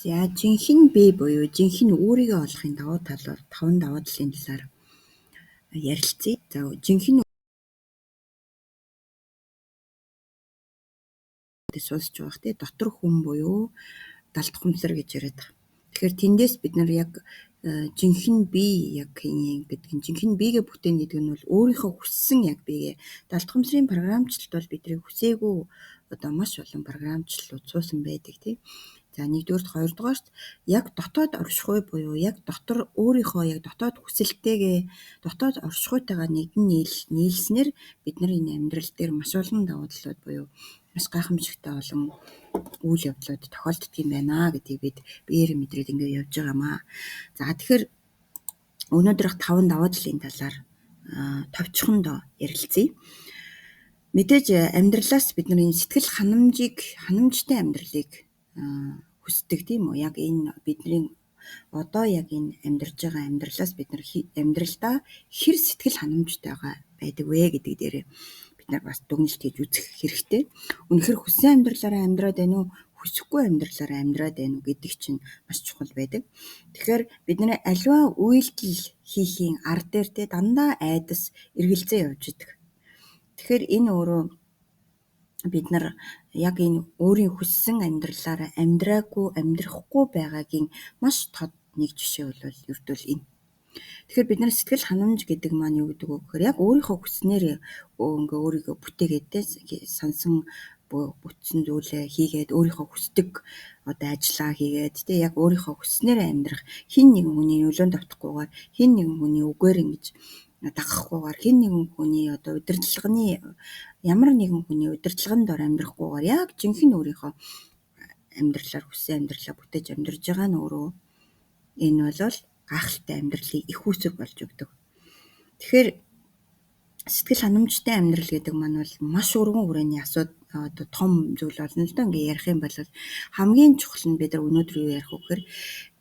За жинхэнэ би буюу жинхэнэ өөрийгөө олохын давуу тал бол 5 давуу талын талаар ярилцъя. За жинхэнэ суусч байгаа те дотор хүн буюу далдхумсар гэж яриад байгаа. Тэгэхээр тэндээс бид нар яг жинхэнэ би яг гэдэг нь жинхэнэ бигээ бүтээн гэдэг нь бол өөрийнхөө хүссэн яг бигээ далдхумсрын програмчлалт бол бидний хүсээгүй одоо маш олон програмчлалууд суусан байдаг тийм. За нэгдүгээрт хоёрдугаарт яг дотоод оршихуй буюу яг дотор өөрийнхөө яг дотоод хүсэлтэйгээ дотоод оршихуйтайгаа нэгэн нийлснээр бид нар энэ амьдрал дээр маш олон давуу талууд буюу маш гайхамшигтай олон үйл явдлууд тохиолддог юм байна гэдгийг бид биеэр мэдрээд ингээд явж байгаамаа. За тэгэхээр өнөөдрөх 5 давуу талын талаар товчхондоо ярилцъя. Мэдээж амьдралаас бид нар энэ сэтгэл ханамжтай амьдралыг хүсдэг тийм үү? Яг энэ бидний одоо яг энэ амьдарч байгаа амьдралаас бид нар амьдралдаа хэр сэтгэл ханамжтайгаа байдаг вэ гэдэг дээр бид нар бас дүгнэлт хийж үзэх хэрэгтэй. Үнэхээр хүссэн амьдралаараа амьдраад байна уу? Хүсэхгүй амьдралаараа амьдраад байна уу гэдэг чинь маш чухал байдаг. Тэгэхээр бидний аливаа үйлдэл хийхийн ард дээр те дандаа айдас эргэлзээ явж идэг. Тэгэхээр энэ өөрөө бид нар яг энэ өөрийн хүссэн амьдралаараа амьдрахгүй байгаагийн маш тод нэг жишээ бол ердөө энэ. Тэгэхээр бид нар сэтгэл ханамж гэдэг маань юу гэдэг вэ гэхээр яг өөрийнхөө хүснээр ингээ өөрийгөө бүтээгээд сансан бүтсэн зүйлээ хийгээд өөрийнхөө хүсдэг одоо ажиллаа хийгээд тэ яг өөрийнхөө хүснээр амьдрах хин нэгэн хүний нөлөөнд автахгүйгээр хин нэгэн хүний үгээр ингэж дагахгүйгээр хин нэгэн хүний одоо ямар нэгэн хүний удирдлагын дор амьдрахгүйгээр яг жинхэнэ өөрийнхөө амьдралаар хүссэн амьдралаа бүтээж амьдарж байгаа нь өөрөө энэ бол гайхалтай амьдралын их үүсэг болж өгдөг. Тэгэхээр сэтгэл ханамжтай амьдрал гэдэг маань бол маш өргөн хүрээний одоо том зүйл болно л да. Ингээ ярих юм бол хамгийн чухал нь бид нар өнөөдөр юу ярих вэ гэхээр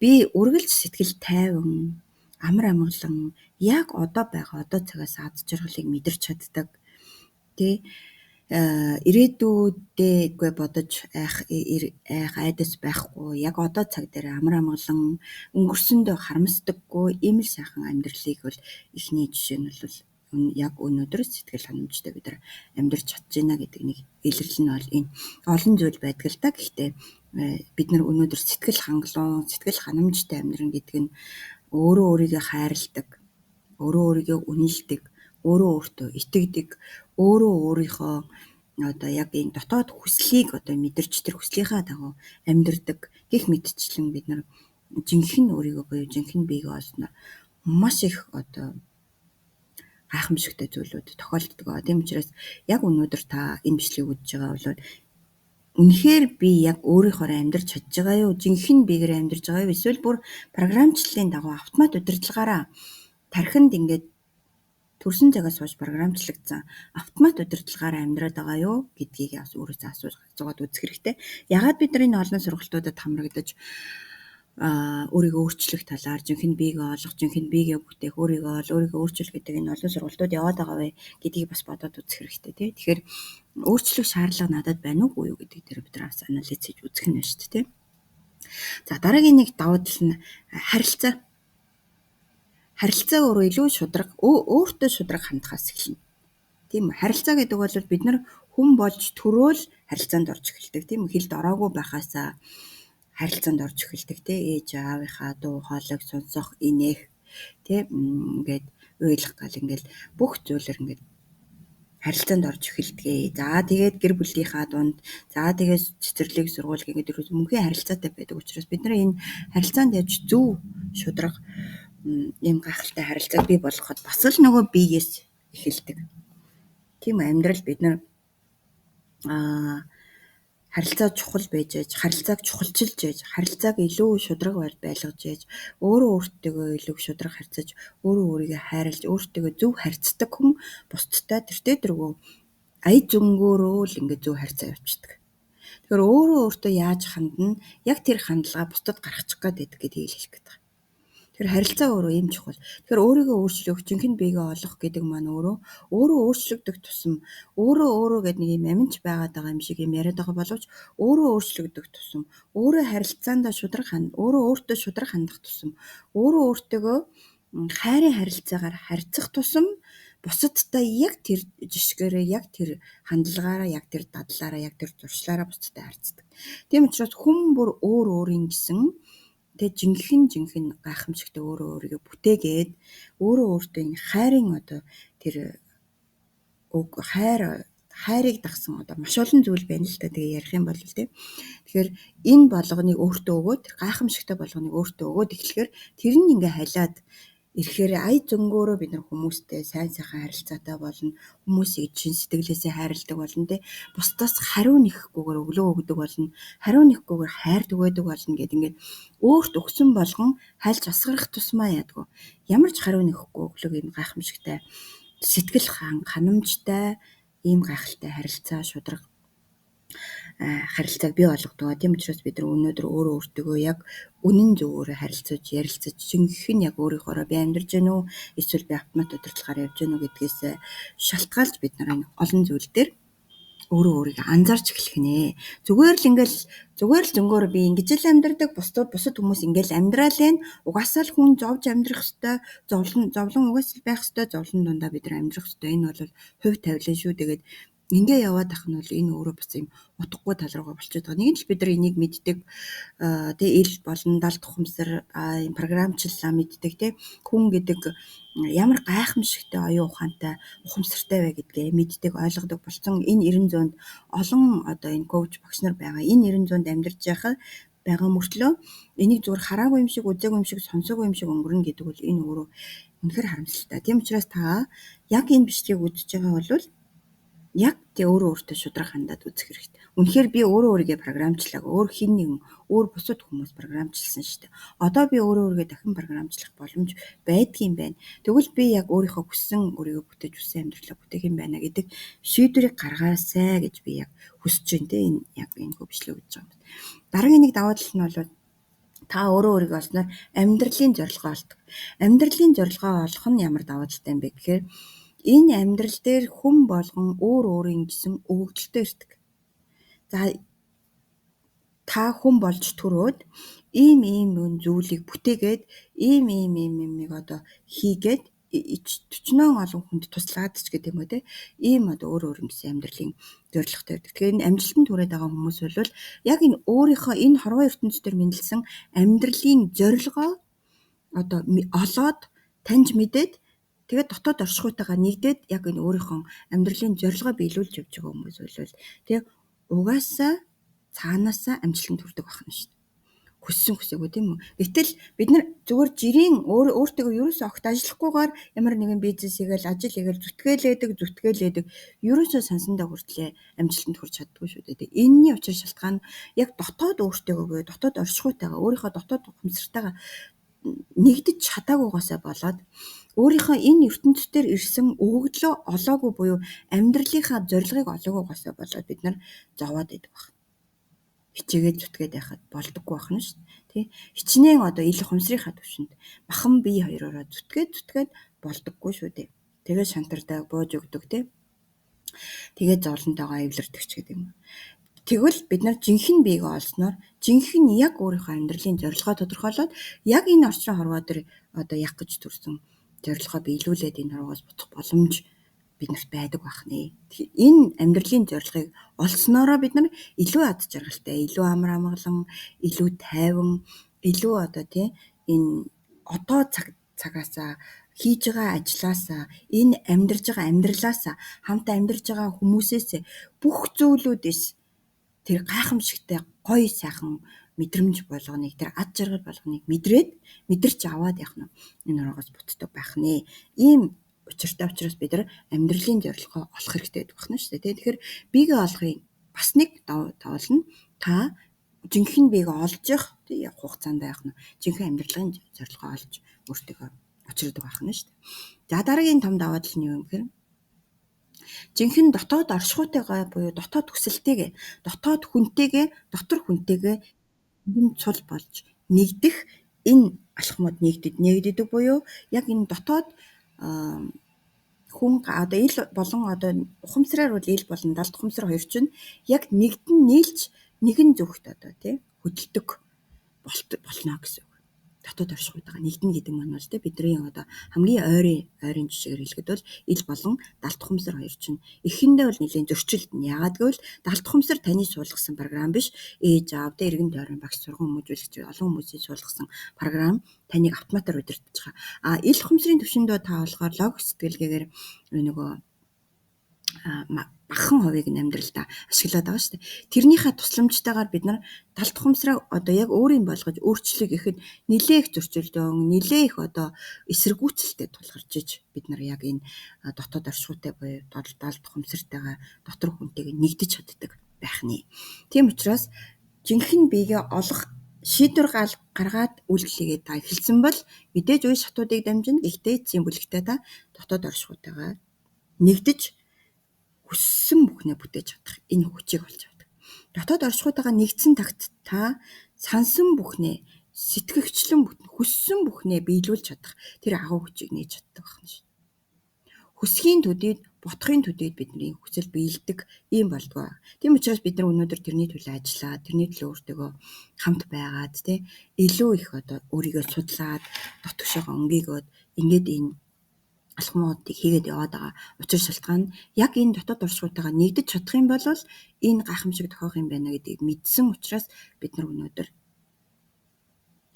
би үргэлж сэтгэл тайван амар амгалан яг одоо цагаас ад жаргалыг мэдэрч чаддаг. Тэ ирээдүйдээ бодож айх айдас байхгүй яг одоо цаг дээр амар амгалан өнгөрсөндөө харамсдаггүй ийм л сайхан амьдралыг бол эхний жишээ нь бол яг өнөөдөр сэтгэл ханамжтай бид нар амьдарч чадж байна гэдэг нэг илэрлэл нь бол энэ олон зүйл байдаг л да. Гэхдээ бид нар өнөөдөр сэтгэл хангалуун сэтгэл ханамжтай амьдран гэдэг нь өөрөө өөрийгөө хайрладаг, өөрөө өөрийгөө үнэлдэг, өөрөө өөртөө итгэдэг, өөрөө өөрийнхөө одоо яг энэ дотоод хүслийг одоо мэдэрч тэр хүслийнхаа дагуу амьдардаг гэх мэтчлэн бид нар жинхэнэ өөрийгөө буюу жинхэнэ биегээ олсноор маш их одоо гайхамшигтай зүйлүүд тохиолддог. Тийм учраас яг өнөөдөр та энэ бичлэгийг үзэж байгаа бол үнэхээр би яг өөрийнхөө амьдарч чадж байгаа юу? Жинхэнэ биегээр амьдарч байгаа юу? Эсвэл бүр програмчлалын дагуу автомат удирдлагаараа тархинд ингээд төрсөн цагаас хойш програмчлагдсан автомат удирдлагаараа амьдраад байгаа юу гэдгийг бас өөрөөсөө асуугаад үзэх хэрэгтэй. Ягаад бид нар энэ олон сургалтуудад хамрагдаж өөрийгөө өөрчлөх талаар жинхэнэ биегээ олох, жинхэнэ биегээ бүтээх, өөрийгөө өөрчлөх гэдэг энэ олон сургалтууд яваад байгаа вэ гэдгийг бас бодоод үзэх хэрэгтэй тий. Тэгэхээр өөрчлөх шаардлага надад байна уугүй юу гэдэг дээр бид нар бас анализ хийж үзэх нь шүү дээ тий. За дараагийн нэг давуу тал нь харилцаа. Харилцаа өөрөө илүү шударга, өөртөө шударга хандхаас эхэлнэ. Тийм үү? Харилцаа гэдэг бол бид нар хүн болж төрөөл харилцаанд орж эхэлдэг. Тийм үү? Хилд ороогүй байхаасаа харилцаанд орж эхэлдэг. Тэ ээж аавынхаа дуу хоолойг сонсох, инээх, тийм ингээд уйлах гал ингээд бүх зүйлэр ингээд харилцаанд орж эхэлдэг. За тэгээд гэр бүлийнхаа дунд, за тэгээд цэцэрлэг сургууль гэдэг мөнхийн харилцаатай байдаг учраас бид нар энэ харилцаанд явж зөв шударга ийм гайхалтай харилцааг бий болгоход бас л нөгөө биеэс эхэлдэг. Тийм амьдрал бид нар харилцаа чухал байж ээж, харилцааг чухалчилж ээж, харилцааг илүү шударга байлгаж ээж, өөрөө өөртөө илүү шударга харьцаж, өөрөө өөрийгөө хайрлаж, өөртөө зөв харьцдаг хүн бусдтай тэртээ ая зөнгөөрөө л ингээд зөв харьцаа явуулдаг. Тэгэхээр өөрөө өөртөө яаж хандна, яг тэр хандлага бусдад гаргачих гээд байдаг гэдгийг хэлэх гээд байна. Тэгэхээр харилцаа өөрөө ийм чухал. Тэгэхээр өөрийгөө өөрчлөх, жинхэнэ биегээ олох гэдэг маань өөрөө өөрчлөгдөх тусам өөрөө гэдэг нэг юм аминч байгаад байгаа юм шиг юм яриад байгаа боловч өөрөө өөрчлөгдөх тусам өөрөө харилцаандаа шударга өөрөө өөртөө шударга хандах тусам өөрөө өөртөөгөө хайрын харилцаагаар харьцах тусам бусадтай яг тэр жишгээрээ яг тэр хандлагаараа яг тэр дадлаараа яг тэр зуршлаараа бусадтай харьцдаг. Тийм учраас хүн бүр өөрийн гэсэн тэгээ жинхэнэ гайхамшигтай өөрийгөө бүтээгээд өөртөө энэ хайрын одоо тэр хайрыг дагсан одоо маш олон зүйл байна л да. Тэгээ ярих юм бол тийм. Тэгэхээр энэ болгоныг өөртөө өгөөд тэр гайхамшигтай болгоныг өөртөө өгөөд эхлэхээр тэр нь ингээ халиад ирэхээр ая зөнгөөрөө бид нар хүмүүстэй сайн сайхан харилцаатай болно. Хүмүүсийг чин сэтгэлээсээ хайрладаг болно те. Бусдаас хариу нэхгүйгээр өглөө өгдөг болно. Хариу нэхгүйгээр хайрдаг байдаг болно гэд ингээд өөрт өгсөн болгон хальж асгарах тусмаа яадгүй. Ямар ч хариу нэхгүй өглөөг юм гайхамшигтай сэтгэл ханамжтай ийм гайхалтай харилцаа шударга харилцааг бий болгодог. Тийм учраас бид нар өнөөдөр өөртөө яг үнэн зөвөөрөө харилцаж, ярилцаж, жинхэнэ яг өөрийнхоороо би амьдарч гэнэ үү, эсвэл би автомат удирдлагаар явж гэнэ үү гэдгээс шалтгаалж бид нар энэ олон зүйл дээр өөрийгөө анзаарч эхлэх нэ. Зүгээр л зөнгөөр би ингэж л амьдардаг, бусад хүмүүс ингэж амьдрал байна. Угаасаа л хүн зовж амьдрах ёстой, зовлон угаасаа байх ёстой, зовлон дундаа бид нар амьдрах ёстой. Энэ бол хувь тавилан шүү. Тэгээд ингээ яваад ах нь бол энэ өөрөө бас юм утгагүй тал руугаа болчиход байгаа. Нэг л бид нар энийг мэддэг. Тэгээ ил болон далд тухамсар програмчлалаа мэддэг тий. Хүн гэдэг ямар гайхамшигтай оюун ухаантай ухамсартай вэ гэдгээ мэддэг, ойлгодог болсон. Энэ 90 зуунд олон одоо энэ коуч багш нар байгаа. Энэ 90 зуунд амьдарч байгаа мөртлөө энийг зүгээр хараагүй юм шиг, үзээгүй юм шиг, сонсоогүй юм шиг өнгөрнө гэдэг бол энэ өөрөө үнэхээр харамсалтай. Тийм учраас та яг энэ бичлэгийг үзэж байгаа бол яг тэ өөртөө шударга хандаад үзэх хэрэгтэй. Үнэхээр би өөрийгөө програмчлаг, хин нэгэн бусад хүмүүс програмчилсан шүү дээ. Одоо би өөрийгөө дахин програмчлах боломж байдгийн байна. Тэгвэл би яг өөрийнхөө хүссэн өөрийгөө бүтээж хүссэн амьдралаа бүтээх юм байна гэдэг шийдвэрийг гаргаасай гэж би яг хүсэж байна те. Энэ яг энэ бичлэг үзэж байгаа юм. Дараагийн нэг даваа тал нь бол та өөрийгөө олсноор амьдралын зорилгоо олдог. Амьдралын зорилгоо олох нь ямар даваа талтай юм бэ гэхээр энэ амьдрал дээр хүн болгон өөрийн гэсэн өгөгдөлтөй ирдэг. За та хүн болж төрөөд ийм зүйлийг бүтээгээд ийм одоо хийгээд 40 олон хүнд туслаад ч гэдэг юм уу те. Ийм одоо өөр гэсэн амьдралын зорилготой байдаг. Тэгэхээр энэ амжилтанд хүрээд байгаа хүмүүс бол яг энэ өөрийнхөө энэ хорвоо ертөнцийн мэндэлсэн амьдралын зорилгоо одоо олоод таньж мэдээд тэгээд дотоод оршихуйтайгаа нэгдээд яг энэ өөрийнхөө амьдралын зорилгоо биелүүлж явж байгаа хүмүүс бол тэг угаасаа цаанаасаа амжилтанд хүрдэг байна шүү дээ. Хүсээгүй тийм үү. Гэтэл бид нар зүгээр жирийн өөртөө ерөөсөө огт ажиллахгүйгээр ямар нэгэн бизнес хийгээл ажил хийгээл зүтгээлээдэг ерөөсөө сансандаа хүртлээ амжилтанд хүрч чаддгүй шүү дээ. Энэний учир шалтгаан яг дотоод өөртөөгөө дотоод оршихуйтайгаа өөрийнхөө дотоод ухамсартайгаа нэгдэж чадаагүйгаасаа болоод өөрийнхөө энэ ертөнцийн ирсэн өгөгдлөө олоогүй буюу амьдралынхаа зорилгыг олоогүйгаасаа болоод бид нар зовоод идэх баг. Хичээгээд зүтгээд байхад болдоггүй байх нь шүү дээ. Тэ? Хичнээн одоо ил ухамсарынхаа төвшөнд махан бие хоёроо зүтгээд болдоггүй шүү дээ. Тэгээд шантардаг бууж өгдөг тэ. Тэгээд зовлонтойгоо эвлэрдэг ч гэдэг юм. Тэгвэл бид нар жинхэнэ биегээ олсноор жинхэнэ яг өөрийнхөө амьдралын зорилгоо тодорхойлоод яг энэ орчин хорвоо дээр одоо яг гэж төрсэн зорилгоо биелүүлээд энэ хорвоос буцах боломж бид нарт байдаг байх нэ. Энэ амьдралын зорилгыг олсноороо бид нар илүү ад жаргалтай, илүү амар амгалан, илүү тайван, илүү одоо тийм энэ одоо цагаасаа хийж байгаа ажилласаа, энэ амьдарж байгаа амьдралаасаа, хамтаа амьдарж байгаа хүмүүсээс бүх зүйлүүдээс тэр гайхамшигтай гоё сайхан мэдрэмж болгоныг, тэр ад жаргал болгоныг мэдэрч аваад явах нь энэ оргоос бүтдэг байх нэ. Ийм учраас бид нар амьдралын зорилгоо олох хэрэгтэй байдаг байна шүү дээ. Тэгэхээр биегээ олохын бас нэг давал нь та жинхэнэ биегээ олж явах хугацаанд байх нь жинхэнэ амьдралын зорилгоо олж өөртөө очирдог байх нь шүү дээ. За дараагийн том даваа тал нь юу юм гэхээр жинхэнэ дотоод оршихуйтайгаа буюу дотоод хүсэлтэйгээ, дотор хүнтэйгээ цул болж нэгдэх энэ алхмууд нэгддэг буюу яг энэ дотоод хүн одоо ил болон одоо ухамсараар бол ил болон далд ухамсар хоёр чинь яг нэгдэн нийлж нэгэн зүгт одоо тий хөдөлдөг болно гэсэн үг. Дотоод оршихуйтайгаа нэгдэнэ гэдэг маань бол тий бидний одоо хамгийн ойрын жишгээр хэлэхэд бол ил болон далд ухамсар хоёр чинь эхэндээ бол нэлийн зөрчилдөн. Яагаад гэвэл далд ухамсар таны суулгасан програм биш. Ээж аав тий эргэн тойрон багш сургууль хүмүүжүүлэгч олон хүмүүсийн суулгасан програм таныг автоматар удирдах байгаа. А ил ухамсарын төвшөндөө та болохоор логик сэтгэлгээгээр нөгөө багахан хувийг амьдралдаа ашиглаад байгаа шүү дээ. Тэрнийхээ тусламжтайгаар бид нар далд ухамсараа одоо яг өөрийн болгож өөрчлөе гэхэд нэлээх зөрчилдөөн, нэлээх одоо эсэргүүцэлтэд тулгарч иж бид нар яг энэ дотоод оршихуйтай буюу далд ухамсартайгаа дотор хүнтэйгээ нэгдэж чаддаг байх нь. Тийм учраас жинхэнэ биегээ олох шийдвэр гаргаад үйлчлэгээ та эхэлсэн бол мэдээж үе шатуудыг дамжина. Гэхдээ эцсийн бүлэгтээ та дотоод оршихуйтайгаа нэгдэж хүссэн бүхнээ бүтээж чадах энэ хүчийг олж авдаг. Дотоод оршихуйтайгаа нэгдсэн тагт та сансан бүхнээ, сэтгэгчлэн хүссэн бүхнээ биелүүлж чадах тэр агуу хүчийг нээж чаддаг байна шүү. Хүсхийн төдийд, ботхын төдийд бидний хүсэл биелдэг ийм болдгоо. Тийм учраас бид нар өнөөдөр тэрний төлөө ажиллаад, тэрний төлөө өөртөө хамт байгаад тий илүү их одоо өөрийгөө судлаад, дотгошоо өнгийгөөд ингээд энэ алхмуудыг хийгээд яваад байгаа. Учир шалтгаан нь яг энэ дотоод оршихуйтайгаа нэгдэж чадах юм бол энэ гайхамшиг тохиох юм байна гэдгийг мэдсэн учраас бид нар өнөөдөр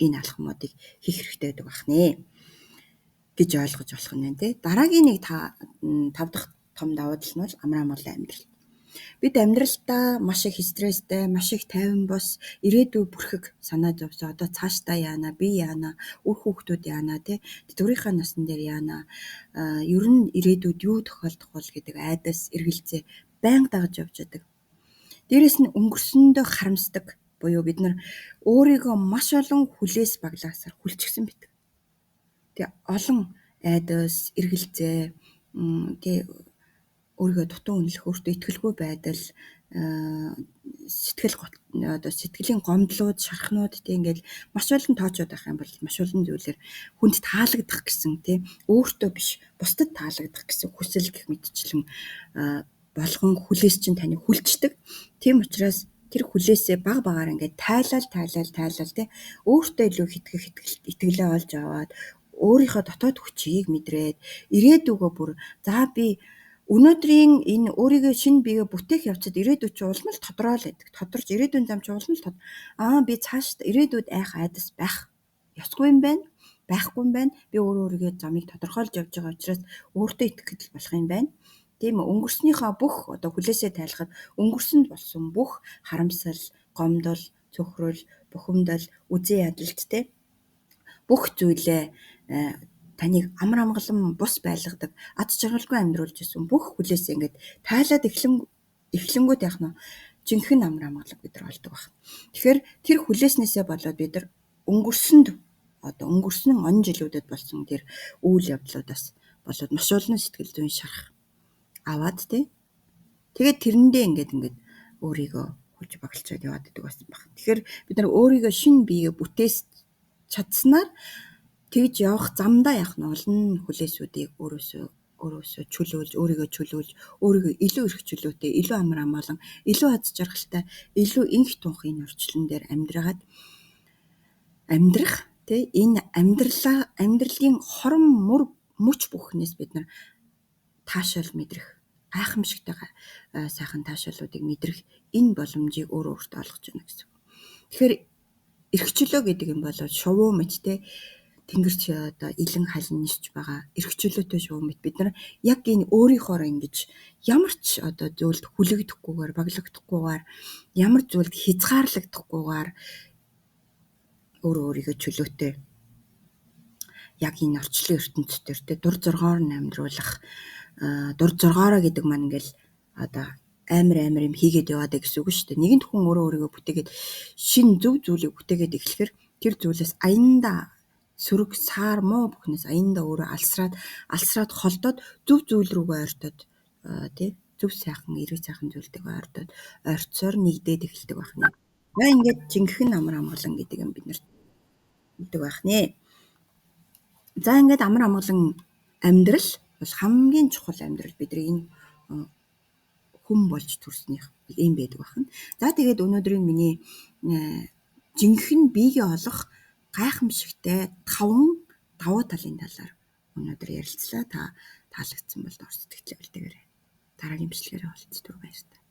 энэ алхмуудыг хийх хэрэгтэй байдаг бахнэ гэж ойлгож болох нь байна тий. Дараагийн нэг 5 дахь том давуу тал нь бол амар амгалан амьдрал. Бид амьдралдаа маш их стресстэй, маш их тайван бос, ирээдүй бүрхэг санаа зовсоо одоо цаашдаа яана, би яана, үр хүүхдүүд яана, тий тэтгэврийнхаа насан дээр яана, ер нь ирээдүйд юу тохиолдох бол гэдэг айдас эргэлзээ байнга дагаж явж байдаг. Дээрэс нь өнгөрсөндөө харамсдаг буюу бид нар өөрийгөө маш олон хүлээс баглаасаар хүлчихсэн байдаг. Тий олон айдас эргэлзээ тий өөрийгөө дутуу үнэлэх, өөртөө итгэлгүй байдал, сэтгэлийн гомдлууд, шархнууд тий ингээл маш олон тоочод байх юм бол маш олон зүйлээр хүнд таалагдах гэсэн тий өөртөө биш бусдад таалагдах гэсэн хүсэл гэх мэтчлэн болгон хүлээс чинь таны хүлчдэг. Тийм учраас тэр хүлээсээ баг багаар ингээд тайлал тий өөртөө илүү итгэлээ олж аваад өөрийнхөө дотоод хүчийг мэдрээд ирээдүгөө бүр за би өнөөдрийн энэ өөрийгөө шинэ биеэ бүтээх явцад ирээдүйд чи улам л тодорхойл байдаг. Тодорч ирээдүйн зам чи улам л би цааш ирээдүйд айх айдас байх ёсгүй юм байна. Байхгүй юм байна. Би өөрийгөө замыг тодорхойлж явж байгаа учраас өөртөө итгэл болох юм байна. Тийм үү? Өнгөрснийхөө бүх одоо хүлээсээ тайлахад өнгөрсөнд болсон бүх харамсал, гомдол, цөхрөл, бухимдал, үзэн ядалт тий бүх зүйлээ таныг амар амгалан бус байлгадаг ад жаргалгүй амьдруулж исэн бүх хүлээсээ ингээд тайлаад эхлэнгүүд яах нь жинхэнэ амар амгалан бид нар олдог байна. Тэгэхээр тэр хүлээснээсээ болоод бид нар өнгөрсөн он жилүүдэд болсон тэр үйл явдлуудаас болоод маш олон сэтгэл зүйн шарах аваад тий тэгээд тэрэндээ ингээд өөрийгөө хүч багалчаад яваад идэг байсан баг. Тэгэхээр бид нар өөрийгөө шинэ биеэ бүтээж чадсанаар тэгж явах замдаа яах нь олон хүлээсүүдийг өөрөөсөө чөлөөлж, өөрийгөө өөрийгөө илүү их чөлөөтэй, илүү амар амгалан, илүү аз жаргалтай, илүү инх тунх энэ орчлон дээр амьдрах тий энэ амьдралын хорон мөч бүхнээс бид нар таашаал мэдрэх, гайхамшигтай сайхан таашаалуудыг мэдрэх энэ боломжийг өөртөө олгож байна гэсэн. Тэгэхээр эрхчлөө гэдэг юм бол шувуу мэт тий тэнгэрч одоо илэн халин нисч байгаа эрхчлөөтэй шувуу мэт бид нар яг энэ өөрийнхөө ингэж ямар ч одоо зүйлд хүлэгдэхгүйгээр баглагдахгүйгээр ямар зүйлд хязгаарлагдахгүйгээр өөрийгөө чөлөөтэй яг энэ орчлон ертөнцийн дээр дур зоргоор нь амьдруулах дур зоргоороо гэдэг маань ингээл одоо амар юм хийгээд яваад гэсэн үг шүү дээ. Нэгэнт хүн өөрийгөө бүтээгээд шин зөв зүйлийг бүтээгээд эхлэхээр тэр зүйлээс аяндаа сөрөг саар муу бүхнээс аяндаа өөрөө алсраад холдоод зөв зүйл рүүгээ ойртоод тий зөв сайхан эрэг сайхан зүйлдэг ойртсоор нэгдээд эхэлдэг байна. Ингээд жинхэнэ амар амгалан гэдэг юм бид нар гэдэг байх нэ. За ингээд амар амгалан амьдрал бол хамгийн чухал амьдрал бидний энэ хүн болж төрснийх юм байдаг байна. За тэгээд өнөөдрийн миний жинхэнэ биегээ олох гайхамшигтай 5 давуу талын талаар өнөөдөр ярилцлаа. Та таалагдсан бол дурс сэтгэлтэйгээр дараагийн бичлэгээр уулзтур баярлалаа.